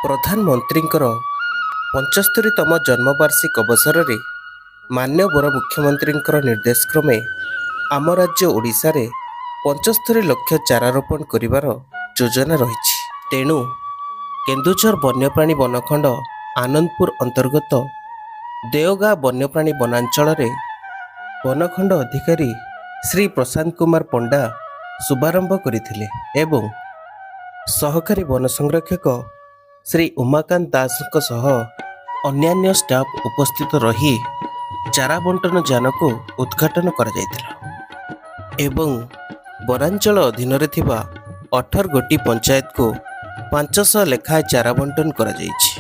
ପ୍ରଧାନମନ୍ତ୍ରୀଙ୍କର 75ତମ ଜନ୍ମବାର୍ଷିକ ଅବସରରେ ମାନ୍ୟବର ମୁଖ୍ୟମନ୍ତ୍ରୀଙ୍କର ନିର୍ଦ୍ଦେଶ କ୍ରମେ ଆମ ରାଜ୍ୟ ଓଡ଼ିଶାରେ 75 ଲକ୍ଷ ଚାରା ରୋପଣ କରିବାର ଯୋଜନା ରହିଛି। ତେଣୁ କେନ୍ଦୁଝର ବନ୍ୟପ୍ରାଣୀ ବନଖଣ୍ଡ ଆନନ୍ଦପୁର ଅନ୍ତର୍ଗତ ଦେଓଗାଁ ବନ୍ୟପ୍ରାଣୀ ବନାଞ୍ଚଳରେ ବନଖଣ୍ଡ ଅଧିକାରୀ ଶ୍ରୀ ପ୍ରଶାନ୍ତ କୁମାର ପଣ୍ଡା ଶୁଭାରମ୍ଭ କରିଥିଲେ ଏବଂ ସହକାରୀ ବନ ସଂରକ୍ଷକ ଶ୍ରୀ ଉମାକାନ୍ତ ଦାସଙ୍କ ସହ ଅନ୍ୟାନ୍ୟ ଷ୍ଟାଫ୍ ଉପସ୍ଥିତ ରହି ଚାରା ବଣ୍ଟନ ଯାନକୁ ଉଦ୍ଘାଟନ କରାଯାଇଥିଲା ଏବଂ ବନାଞ୍ଚଳ ଅଧୀନରେ ଥିବା 18 ଗୋଟି ପଞ୍ଚାୟତକୁ 500 ଲେଖାଏଁ ଚାରା ବଣ୍ଟନ କରାଯାଇଛି।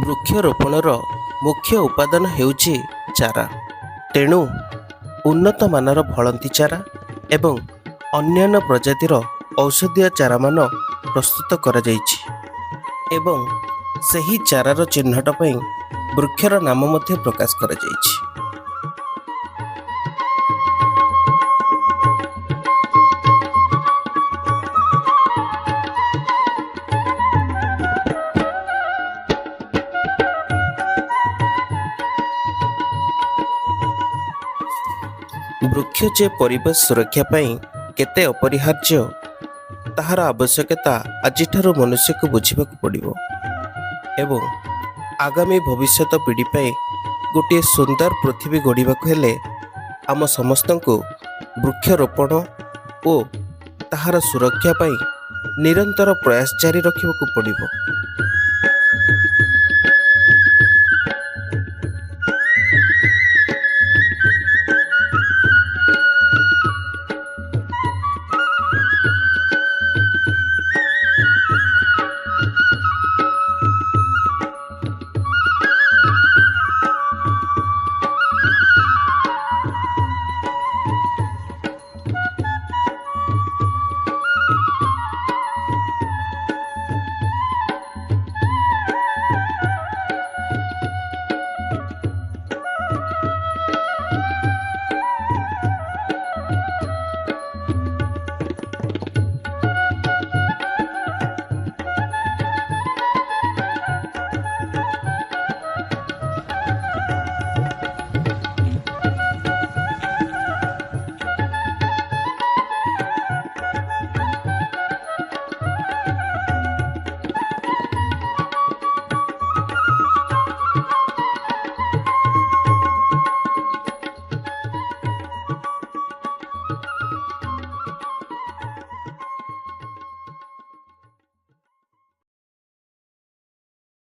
ବୃକ୍ଷରୋପଣର ମୁଖ୍ୟ ଉପାଦାନ ହେଉଛି ଚାରା। ତେଣୁ ଉନ୍ନତମାନର ଫଳନ୍ତି ଚାରା ଏବଂ ଅନ୍ୟାନ୍ୟ ପ୍ରଜାତିର ଔଷଧୀୟ ଚାରାମାନ ପ୍ରସ୍ତୁତ କରାଯାଇଛି ଏବଂ ସେହି ଚାରାର ଚିହ୍ନଟ ପାଇଁ ବୃକ୍ଷର ନାମ ମଧ୍ୟ ପ୍ରକାଶ କରାଯାଇଛି। ବୃକ୍ଷ ଯେ ପରିବେଶ ସୁରକ୍ଷା ପାଇଁ କେତେ ଅପରିହାର୍ଯ୍ୟ ତାହାର ଆବଶ୍ୟକତା ଆଜିଠାରୁ ମନୁଷ୍ୟକୁ ବୁଝିବାକୁ ପଡ଼ିବ ଏବଂ ଆଗାମୀ ଭବିଷ୍ୟତ ପିଢ଼ି ପାଇଁ ଗୋଟିଏ ସୁନ୍ଦର ପୃଥିବୀ ଗଢ଼ିବାକୁ ହେଲେ ଆମ ସମସ୍ତଙ୍କୁ ବୃକ୍ଷରୋପଣ ଓ ତାହାର ସୁରକ୍ଷା ପାଇଁ ନିରନ୍ତର ପ୍ରୟାସ ଜାରି ରଖିବାକୁ ପଡ଼ିବ।